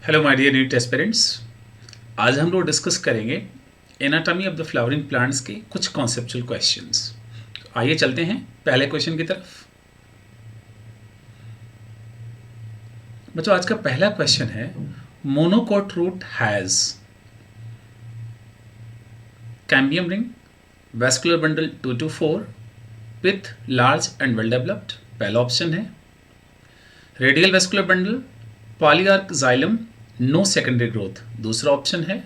Hello my dear NEET aspirants. आज हम लोग डिस्कस करेंगे anatomy of the flowering plants के कुछ कॉन्सेप्चुअल क्वेश्चंस। आइए चलते हैं पहले क्वेश्चन की तरफ। बच्चों आज का पहला क्वेश्चन है, monocot root has cambium ring, vascular bundle 2 to 4 with large and well developed. पहला ऑप्शन है। Radial vascular bundle, polyarch xylem, no secondary growth, दूसरा ऑप्शन है।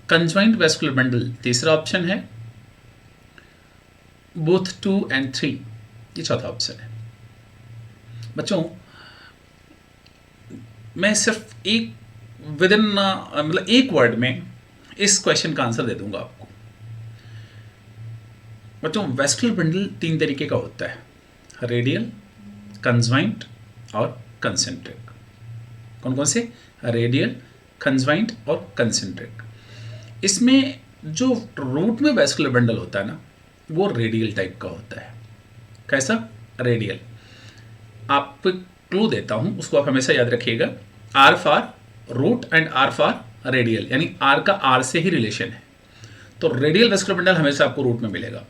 कंजॉइंट वेस्कुलर बंडल, तीसरा ऑप्शन है। बोथ 2 and 3, ये चौथा ऑप्शन है। बच्चों मैं सिर्फ एक विद इन मतलब एक वर्ड में इस क्वेश्चन का आंसर दे दूंगा आपको। बच्चों वेस्कुलर बंडल 3 तरीके का होता है, रेडियल, कंजॉइंट और कंसेंट्रिक। कौन कौन से? रेडियल, कंजॉइंट और कंसेंट्रिक। इसमें जो रूट में वेस्कुलर बंडल होता है ना, वो रेडियल टाइप का होता है। कैसा? रेडियल। आपको क्लू देता हूं, उसको आप हमेशा याद रखिएगा। R for root and R for radial, यानी आर का आर से ही रिलेशन है। तो रेडियल वेस्कुलर बंडल हमेशा आपको रूट में मिलेगा।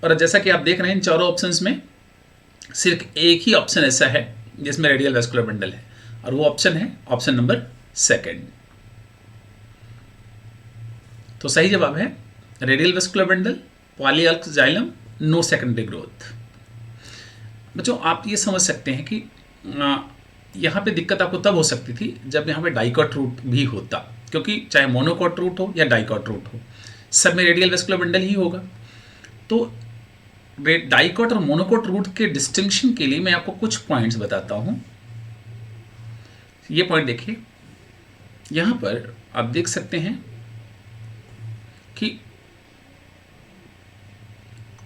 और जैसा कि आप देख रहे हैं इन चारों ऑप्शंस में सिर्फ एक ही ऑप्शन ऐसा है जिसमें रेडियल वेस्कुलर बंडल है, और वो ऑप्शन है ऑप्शन नंबर 2। तो सही जवाब है radial vascular bundle, polyarch xylem, no secondary growth. बच्चों आप ये समझ सकते हैं कि यहाँ पे दिक्कत आपको तब हो सकती थी जब यहाँ पे डाइकॉट रूट भी होता, क्योंकि चाहे मोनोकॉट रूट हो या डाइकॉट रूट हो, सब में रेडियल वेस्कुलर बंडल ही होगा। तो डाइकॉट और मोनोकॉट रूट के डिस्टिंक्शन के लिए मैं आपको कुछ पॉइंट्स बताता हूँ। ये पॉइंट देखिए, यहाँ पर आप देख सकते हैं कि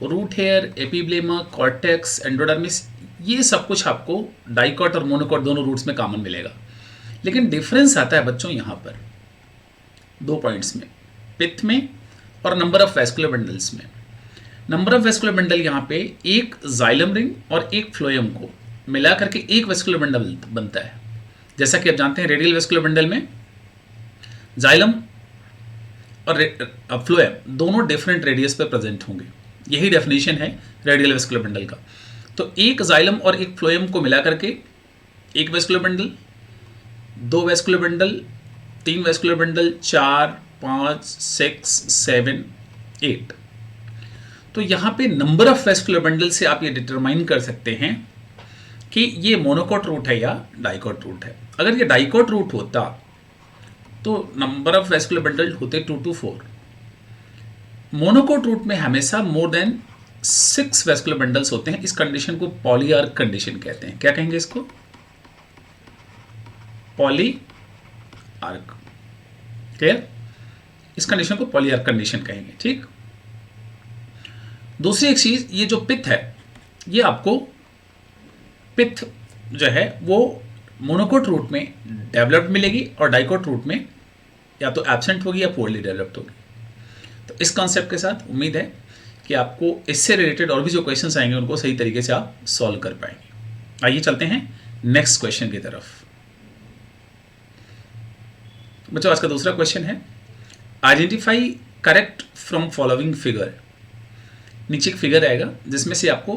root hair, epiblema, cortex, endodermis, ये सब कुछ आपको डाइकॉट और मोनोकॉट दोनों रूट्स में कॉमन मिलेगा। लेकिन डिफरेंस आता है बच्चों यहाँ पर 2 पॉइंट्स में, पिथ में और नंबर ऑफ वेस्कुलर बंडल्स में। नंबर ऑफ वेस्कुलर बंडल यहाँ पे एक जाइलम रिंग और एक फ्लोएम को मिला करके एक वेस्कुलर बंडल बनता है। जैसा कि आप जानते हैं रेडियल वेस्कुलर बंडल में जाइलम और फ्लोएम दोनों डिफरेंट रेडियस पे प्रेजेंट होंगे। यही डेफिनेशन है रेडियल वेस्कुलर बंडल का। तो एक जाइलम और एक फ्लोएम को मिला करके एक vascular bundle, 2 vascular bundle, 3 vascular bundle, 4, 5, 6, 7, 8। तो यहाँ पे नंबर ऑफ वेस्कुलर बंडल से आप ये डिटरमाइन कर सकते हैं कि ये मोनोकॉट रूट है या डाइकॉट रूट है। अगर ये डाइकॉट रूट होता तो नंबर ऑफ वेस्कुलर बंडल होते 2 to 4। मोनोकॉट रूट में हमेशा मोर देन 6 वेस्कुलर बंडल्स होते हैं। इस कंडीशन को पॉलीआर्क कंडीशन कहते हैं। क्या कहेंगे इसको? पॉलीआर्क। क्लियर? इस कंडीशन को पॉलीआर्क कंडीशन कहेंगे। ठीक। दूसरी एक चीज, ये जो पिथ है, ये आपको पिथ जो है वो मोनोकोट रूट में डेवलप्ड मिलेगी और डाइकोट रूट में या तो एब्सेंट होगी या पोरली डेवलप्ड होगी। तो इस कॉन्सेप्ट के साथ उम्मीद है कि आपको इससे रिलेटेड और भी जो क्वेश्चंस आएंगे उनको सही तरीके से आप सॉल्व कर पाएंगे। आइए चलते हैं नेक्स्ट क्वेश्चन की तरफ। बच्चों आज का दूसरा क्वेश्चन है, identify correct from following figure. नीचे एक फिगर आएगा जिसमें से आपको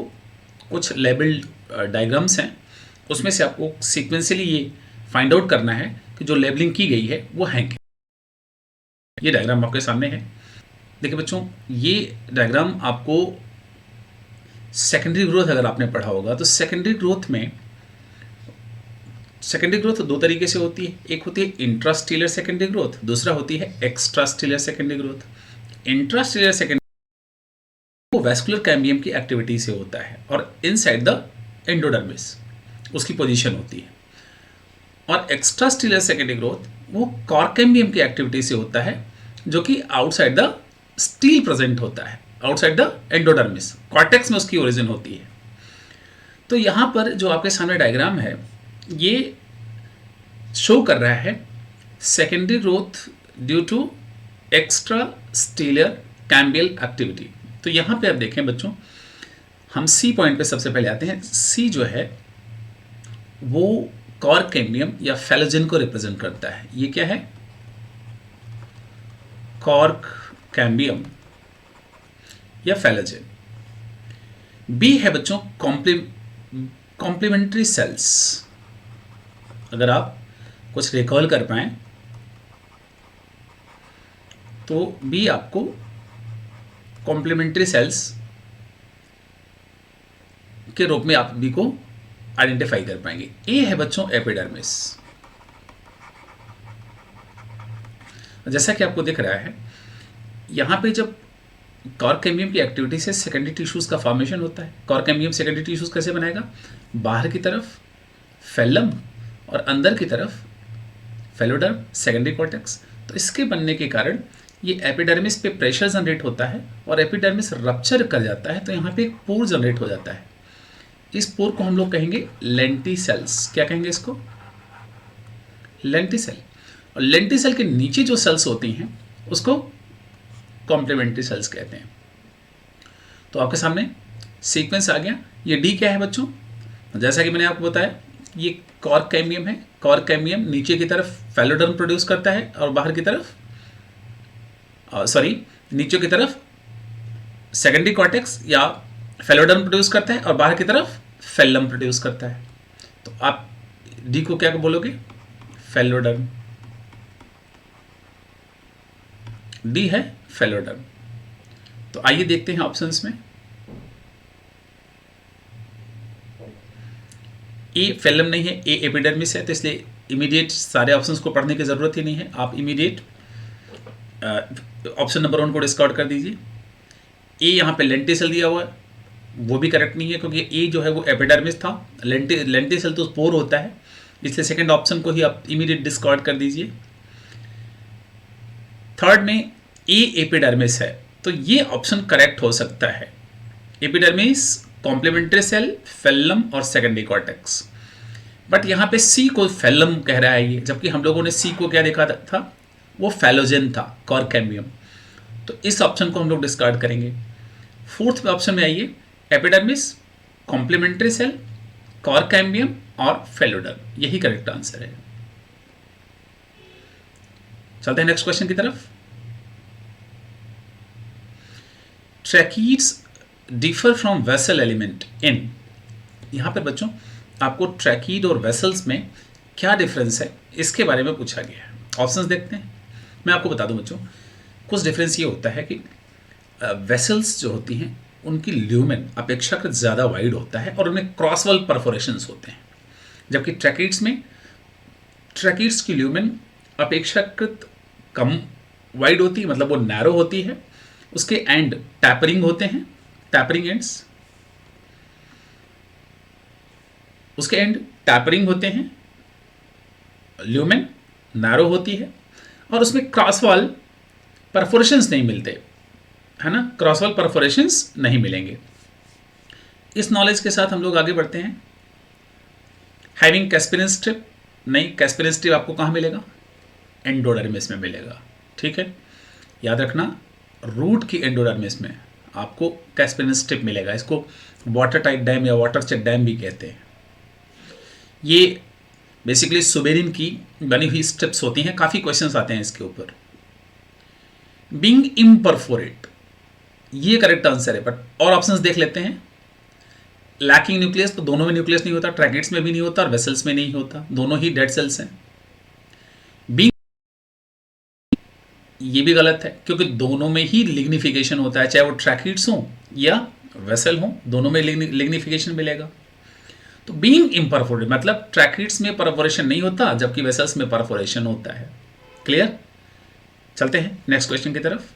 कुछ लेबल्ड डायग्राम्स हैं, उसमें से आपको सीक्वेंशियली ये फाइंड आउट करना है कि जो लेबलिंग की गई है वो है क्या। ये डायग्राम आपके सामने है। देखिए बच्चों, ये डायग्राम आपको सेकेंडरी ग्रोथ अगर आपने पढ़ा होगा तो सेकेंडरी ग्रोथ में सेकेंडरी ग्रोथ 2 तरीके से होती है। एक होती है इंट्रास्टेलर सेकेंडरी ग्रोथ, दूसरा होती है एक्स्ट्रास्टेलर सेकेंडरी ग्रोथ। इंट्रास्टेलर सेकेंडरी वो वेस्कुलर कैम्बियम की एक्टिविटी से होता है और इनसाइड द एंडोडर्मिस उसकी पोजीशन होती है। और एक्स्ट्रास्टेलर सेकेंडरी ग्रोथ वो कॉर्केम्बियम की एक्टिविटी से होता है, जो कि आउटसाइड द स्टील प्रेजेंट होता है, आउटसाइड द एंडोडर्मिस, कॉर्टेक्स में उसकी ओरिजिन होती है। तो यहाँ पर जो आपके सामने डायग्राम है ये शो कर रहा है secondary growth due to extrastelar cambial activity. तो यहाँ पे आप देखें बच्चों, हम सी पॉइंट पे सबसे पहले आते हैं। सी जो है वो कॉर्क कैम्बियम या फेलोजेन को रिप्रेजेंट करता है। ये क्या है? कॉर्क कैम्बियम या फेलोजेन। बी है बच्चों कॉम्प्लीमेंट्री सेल्स। अगर आप कुछ रिकॉल कर पाएं तो बी आपको कॉम्प्लीमेंट्री सेल्स के रूप में आप बी को आइडेंटिफाई कर पाएंगे। ए है बच्चों एपिडर्मिस। जैसा कि आपको दिख रहा है यहाँ पे जब कॉर्क कैम्बियम की एक्टिविटी से सेकेंडरी टिश्यूज का फॉर्मेशन होता है। कॉर्क कैम्बियम सेकेंडरी टिश्यूज कैसे बनाएगा? बाहर की तरफ फेलम और अंदर की तरफ फेलोडर्म, सेकेंडरी कॉर्टेक्स। तो इसके बनने के कारण ये एपिडर्मिस पे प्रेशर जनरेट होता है और एपिडर्मिस रप्चर कर जाता है, तो यहाँ पे एक पोर जनरेट हो जाता है। इस पोर को हम लोग कहेंगे लेंटिसेल्स। क्या कहेंगे इसको? लेंटिसेल। और लेंटिसेल के नीचे जो सेल्स होती हैं उसको कॉम्प्लीमेंट्री सेल्स कहते हैं। तो आपके सामने सीक्वेंस आ गया। ये डी क्या है बच्चों? जैसा कि मैंने आपको बताया ये कॉर्क कैम्बियम है। कॉर्क कैम्बियम नीचे की तरफ फेलोडर्म प्रोड्यूस करता है और बाहर की तरफ नीचे की तरफ सेकेंडरी कॉर्टेक्स या फेलोडर्म प्रोड्यूस करता है और बाहर की तरफ फेलम प्रोड्यूस करता है। तो आप डी को क्या बोलोगे? फेलोडर्म। डी है फेलोडर्म। तो आइए देखते हैं ऑप्शंस में। ए फेलम नहीं है, ए एपिडर्मिस है, तो इसलिए इमीडिएट सारे ऑप्शंस को पढ़ने की जरूरत ही नहीं है। आप इमीडिएट ऑप्शन नंबर 1 को डिस्कार्ड कर दीजिए। ए यहाँ पे लेंटिसेल दिया हुआ है, वो भी करेक्ट नहीं है क्योंकि ए जो है वो एपिडर्मिस था। लेंटिसेल तो स्पोर होता है, इसलिए सेकंड ऑप्शन को ही आप इमीडिएट डिस्कार्ड कर दीजिए। थर्ड में ए एपिडर्मिस है, तो ये ऑप्शन करेक्ट हो सकता है। एपिडर्मिस, कॉम्प्लीमेंट्री सेल, फेलम और सेकेंडरी कॉर्टेक्स। बट यहाँ पे सी को फेलम कह रहा है ये, जबकि हम लोगों ने सी को क्या देखा था? वो फेलोजेन था, कॉर्क कैम्बियम। तो इस ऑप्शन को हम लोग डिस्कार्ड करेंगे। फोर्थ ऑप्शन में आइए, epidermis, complementary cell, cork cambium और फेलोडर्म, यही करेक्ट आंसर है। चलते हैं नेक्स्ट क्वेश्चन की तरफ। Tracheids differ from vessel element in. यहां पर बच्चों आपको ट्रैकीड और वेसल्स में क्या डिफरेंस है इसके बारे में पूछा गया है। ऑप्शंस देखते हैं। मैं आपको बता दूं बच्चों, कुछ डिफरेंस ये होता है कि वेसल्स जो होती हैं उनकी ल्यूमेन अपेक्षाकृत ज़्यादा वाइड होता है और उनमें क्रॉसवॉल परफोरेशंस होते हैं, जबकि ट्रैकीड्स की ल्यूमेन अपेक्षाकृत कम वाइड होती है, मतलब वो नैरो होती है। उसके एंड टैपरिंग होते हैं, टैपरिंग एंड्स, उसके एंड टैपरिंग होते हैं, ल्यूमेन नैरो होती है और उसमें क्रॉसवॉल परफोरेशंस नहीं मिलते, है ना? क्रॉसवॉल परफोरेशंस नहीं मिलेंगे। इस नॉलेज के साथ हम लोग आगे बढ़ते हैं। हैविंग कैस्पिरिन स्ट्रिप, नहीं, कैस्पिरिन स्ट्रिप आपको कहाँ मिलेगा? एंडोडर्मिस में मिलेगा। ठीक है, याद रखना, रूट की एंडोडर्मिस में आपको कैस्पिरिन स्ट्रिप मिलेगा। इसको वाटर टाइट डैम या वाटर चेक डैम भी कहते हैं। ये बेसिकली सुबेरिन की बनी हुई स्ट्रिप्स होती हैं। काफ़ी क्वेश्चंस आते हैं इसके ऊपर। बीइंग इम्परफोरेट, ये करेक्ट आंसर है, बट और ऑप्शंस देख लेते हैं। लैकिंग न्यूक्लियस, तो दोनों में न्यूक्लियस नहीं होता, ट्रैकिड्स में भी नहीं होता और वेसल्स में नहीं होता, दोनों ही डेड सेल्स हैं। बीइंग, ये भी गलत है क्योंकि दोनों में ही लिग्निफिकेशन होता है, चाहे वो ट्रैकिड्स हो या वेसल हो, दोनों में लिग्निफिकेशन मिलेगा। तो बीइंग इम्परफोरेट मतलब ट्रैकिड्स में परफोरेशन नहीं होता जबकि वेसल्स में परफोरेशन होता है। क्लियर? चलते हैं नेक्स्ट क्वेश्चन की तरफ।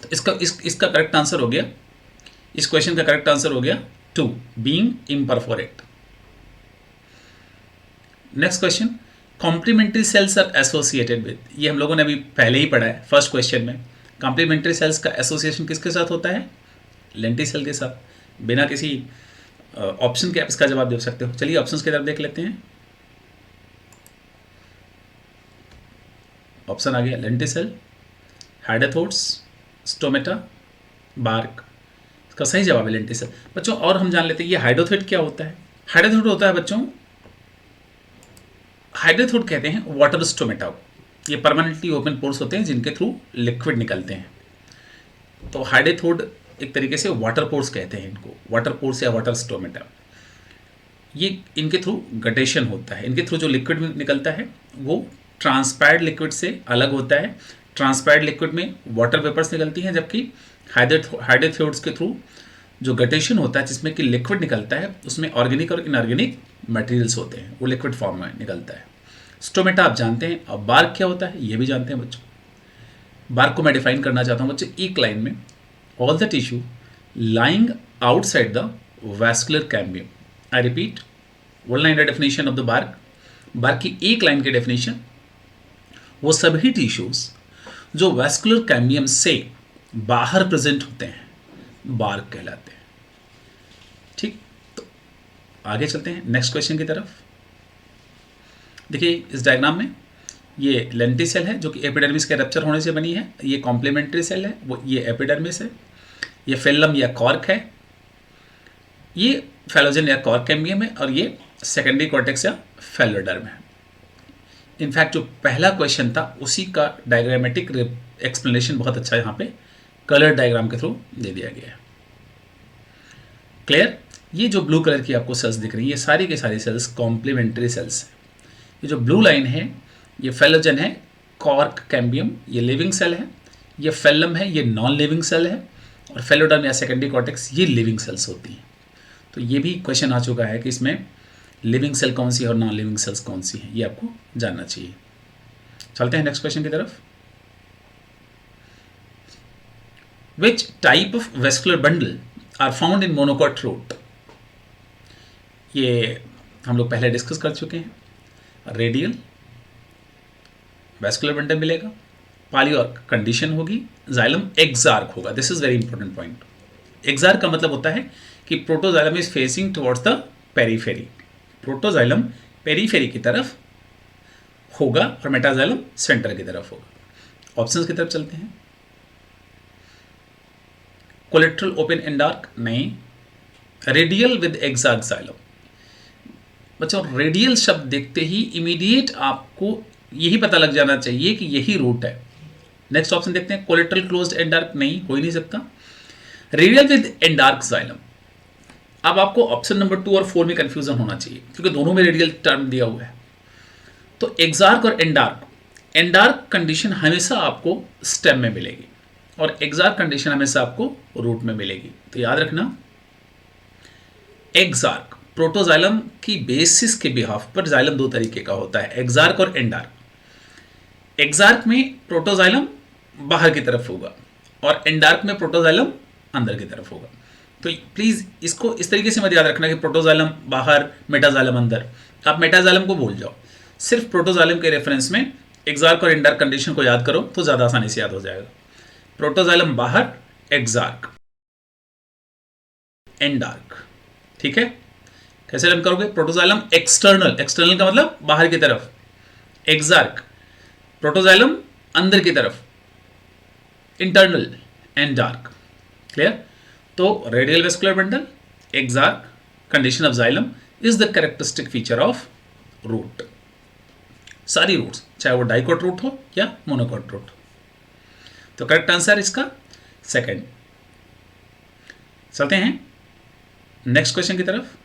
तो इसका करेक्ट आंसर हो गया, इस क्वेश्चन का करेक्ट आंसर हो गया 2, being imperforate. Next question, complementary cells are associated with, ये हम लोगों ने अभी पहले ही पढ़ा है फर्स्ट क्वेश्चन में। कॉम्प्लीमेंट्री सेल्स का एसोसिएशन किसके साथ होता है? लेंटिसेल के साथ। बिना किसी ऑप्शन के आप इसका जवाब दे सकते हो। चलिए ऑप्शंस की तरफ देख लेते हैं। ऑप्शन आ गया लेंटिसेल, हाइडेथोट्स, स्टोमेटा, बार्क। इसका सही जवाब है लेंटिसेल। बच्चों और हम जान लेते हैं ये हाइडोथेट क्या होता है। हाइड्रोथोड होता है बच्चों, हाइड्रोथोड कहते हैं वाटर स्टोमेटा को। ये परमानेंटली ओपन पोर्स होते हैं जिनके थ्रू लिक्विड निकलते हैं। तो हाइड्रोथोड एक तरीके से वाटर पोर्स कहते हैं इनको, वाटर पोर्स या वाटर स्टोमेटा। ये इनके थ्रू गटेशन होता है, इनके थ्रू जो लिक्विड निकलता है वो ट्रांसपैर्ड लिक्विड से अलग होता है। ट्रांसपैर्ड लिक्विड में वाटर वेपर्स निकलती हैं, जबकि हाइड्रोथोड्स के थ्रू जो गटेशन होता है जिसमें कि लिक्विड निकलता है उसमें ऑर्गेनिक और इनऑर्गेनिक मटेरियल्स होते हैं, वो लिक्विड फॉर्म में निकलता है। स्टोमेटा आप जानते हैं। अब बार्क क्या होता है ये भी जानते हैं बच्चों। बार्क को मैं डिफाइन करना चाहता हूँ बच्चों एक लाइन में, all the tissue lying outside the vascular cambium. I repeat, one line definition of the bark. Bark की एक लाइन की डेफिनेशन, वो सभी टिश्यूज जो वैस्कुलर कैम्बियम से बाहर प्रेजेंट होते हैं बार्क कहलाते हैं। ठीक, तो आगे चलते हैं नेक्स्ट क्वेश्चन की तरफ। देखिए इस डायग्राम में ये लेंटिसेल है जो कि एपिडर्मिस के रप्चर होने से बनी है, ये कॉम्प्लीमेंट्री सेल है, वो ये एपिडर्मिस है, ये फेलम या कॉर्क है, ये फेलोजन या कॉर्क कैम्बियम है, और ये सेकेंडरी कॉर्टेक्स या फेलोडर्म है। इनफैक्ट जो पहला क्वेश्चन था उसी का डायग्रामेटिक एक्सप्लेनेशन बहुत अच्छा यहाँ पे कलर डायग्राम के थ्रू दे दिया गया है। क्लियर? ये जो ब्लू कलर की आपको सेल्स दिख रही है ये सारी के सारी सेल्स कॉम्प्लीमेंट्री सेल्स हैं। ये जो ब्लू लाइन है ये फेलोजन है, कॉर्क कैम्बियम ये लिविंग सेल है, ये फेलम है ये नॉन लिविंग सेल है, और फेलोडर्म या सेकेंडरी कॉर्टेक्स ये लिविंग सेल्स होती हैं। तो ये भी क्वेश्चन आ चुका है कि इसमें लिविंग सेल कौन सी है और नॉन लिविंग सेल्स कौन सी है, ये आपको जानना चाहिए। चलते हैं नेक्स्ट क्वेश्चन की तरफ। Which type of vascular bundle are found in monocot root? ये हम लोग पहले डिस्कस कर चुके हैं। रेडियल वैस्कुलर बंडल मिलेगा, पॉलीआर्क कंडीशन होगी, जाइलम एक्सार्क होगा। This is very important point. Exarch का मतलब होता है कि protoxylem is facing towards the periphery. Protoxylem periphery की तरफ होगा और मेटाजाइलम सेंटर की तरफ होगा। ऑप्शंस की तरफ चलते हैं। कोलेट्रल ओपन एंड डार्क नहीं, रेडियल विद एक्सार्क जाइलम। बच्चों रेडियल शब्द देखते ही इमीडिएट आपको यही पता लग जाना चाहिए कि यही रूट है। नेक्स्ट ऑप्शन देखते हैं। कोलेट्रल क्लोज्ड एंड डार्क नहीं, हो ही नहीं सकता। Radial with and dark xylem. अब आपको ऑप्शन नंबर 2 और 4 में कंफ्यूजन होना चाहिए क्योंकि दोनों में रेडियल टर्म दिया हुआ है। तो एक्सार्क और एंडार्क कंडीशन हमेशा आपको स्टेम में मिलेगी और एक्सार्क कंडीशन हमेशा आपको रूट में मिलेगी। तो याद रखना, एक्सार्क प्रोटोजाइलम की बेसिस के बिहाफ पर जाइलम दो तरीके का होता है, एक्सार्क और एंडार्क। एक्सार्क में प्रोटोजाइलम बाहर की तरफ होगा और एंडार्क में प्रोटोजाइलम अंदर की तरफ होगा। तो प्लीज इसको इस तरीके से मत याद रखना कि प्रोटोजाइलम बाहर मेटाजाइलम अंदर। आप मेटाजाइलम को भूल जाओ, सिर्फ प्रोटोजाइलम के रेफरेंस में एक्सार्क और एंडार्क कंडीशन को याद करो तो ज्यादा आसानी से याद हो जाएगा। प्रोटोजाइलम बाहर, एक्सार्क, एंडार्क। ठीक है, कैसे लर्न करोगे? प्रोटोजाइलम एक्सटर्नल, एक्सटर्नल का मतलब बाहर की तरफ, एक्सार्क प्रोटोजाइलम अंदर की तरफ, इंटरनल, एंडार्क। क्लियर? तो radial vascular bundle, exarch, condition of xylem is the characteristic feature of root. सारी रूट्स चाहे वो डाइकोट रूट हो या मोनोकोट रूट। तो करेक्ट आंसर इसका सेकंड। चलते हैं नेक्स्ट क्वेश्चन की तरफ।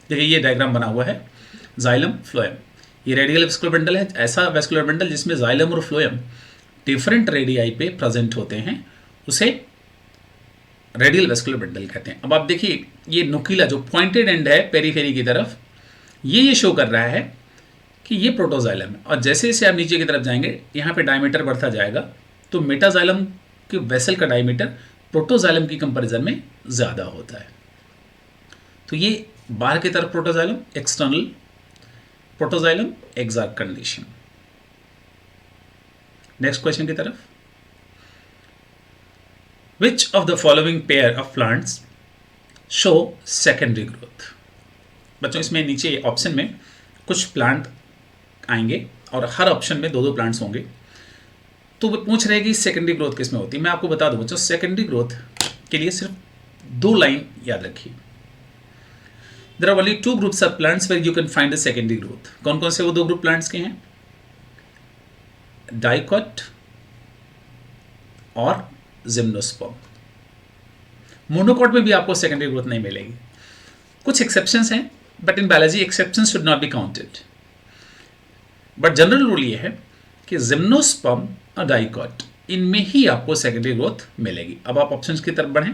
देखिए ये डायग्राम बना हुआ है, जाइलम फ्लोएम। ये रेडियल वेस्कुलर बंडल है, ऐसा वेस्कुलर बंडल जिसमें जाइलम और फ्लोएम डिफरेंट रेडियाई पे प्रेजेंट होते हैं, उसे रेडियल वेस्कुलर बंडल कहते हैं। अब आप देखिए ये नुकीला जो पॉइंटेड एंड है पेरीफेरी की तरफ, ये शो कर रहा है कि ये प्रोटोजाइलम है, और जैसे जैसे आप नीचे की तरफ जाएंगे यहाँ पे डायमीटर बढ़ता जाएगा, तो मेटाजाइलम के वेसल का डायमीटर प्रोटोजाइलम की कंपैरिजन में ज़्यादा होता है। तो ये बाहर की तरफ protoxylem, external protoxylem, exarch condition. Next question की तरफ। Which of the following pair of plants show secondary growth? बच्चों इसमें नीचे ऑप्शन में कुछ प्लांट आएंगे और हर ऑप्शन में दो दो प्लांट्स होंगे। तो वो पूछ रहे कि सेकेंडरी ग्रोथ किसमें होती है। मैं आपको बता दूं बच्चों, सेकेंडरी ग्रोथ के लिए सिर्फ 2 लाइन याद रखिए। There are only 2 groups of plants where you can find the secondary growth. कौन कौन से वो 2 ग्रुप प्लांट्स के हैं? डाइकॉट और जिम्नोस्पर्म। मोनोकॉट में भी आपको सेकेंडरी ग्रोथ नहीं मिलेगी। कुछ एक्सेप्शंस हैं, but in biology exceptions should not be counted. But general rule ये है कि जिम्नोस्पर्म और डाइकॉट, इनमें ही आपको सेकेंडरी ग्रोथ मिलेगी। अब आप ऑप्शंस की तरफ बढ़ें।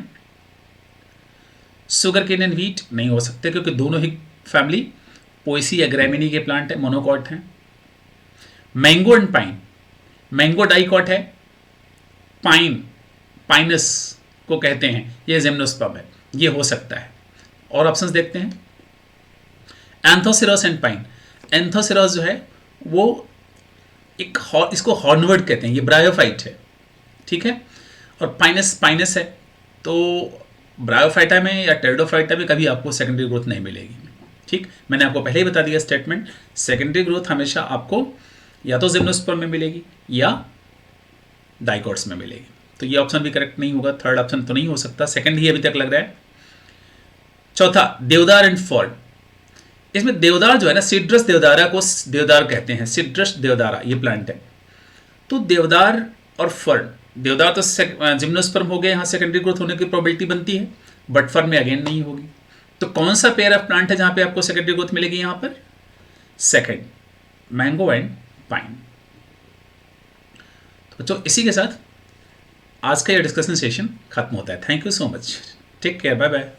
सुगर केन एंड व्हीट नहीं हो सकते, क्योंकि दोनों ही फैमिली पोएसी या ग्रैमिनी के प्लांट है, मोनोकॉट हैं। Mango and pine, mango dicot है, पाइन पाइनस को कहते हैं, ये जिम्नोस्पर्म है, ये हो सकता है। और ऑप्शंस देखते हैं। एंथोसिरस एंड पाइन, एंथोसिरस जो है वो इसको हॉर्नवर्ड कहते हैं, ये ब्रायोफाइट है, ठीक है। और पाइनस पाइनस है, तो ब्रायोफाइटा में या टेरिडोफाइटा में कभी आपको सेकेंडरी ग्रोथ नहीं मिलेगी, ठीक। मैंने आपको पहले ही बता दिया स्टेटमेंट, सेकेंडरी ग्रोथ हमेशा आपको या तो जिम्नोस्पर्म में मिलेगी या डाइकॉट्स में मिलेगी। तो ये ऑप्शन भी करेक्ट नहीं होगा, थर्ड ऑप्शन तो नहीं हो सकता, सेकंड ही अभी तक लग रहा है। चौथा, देवदार एंड फर्न। इसमें देवदार जो है ना, सिट्रस देवदारा को देवदार कहते हैं, सिट्रस देवदारा ये प्लांट है। तो देवदार और फर्न, देवदार तो जिम्नोस्पर्म हो गए, यहाँ सेकेंडरी ग्रोथ होने की प्रोबेबिलिटी बनती है, बट फर्न में अगेन नहीं होगी। तो कौन सा पेयर ऑफ प्लांट है जहां पे आपको सेकेंडरी ग्रोथ मिलेगी? यहां पर सेकेंड, मैंगो एंड पाइन। तो इसी के साथ आज का ये डिस्कशन सेशन खत्म होता है। Thank you so much, take care, bye bye.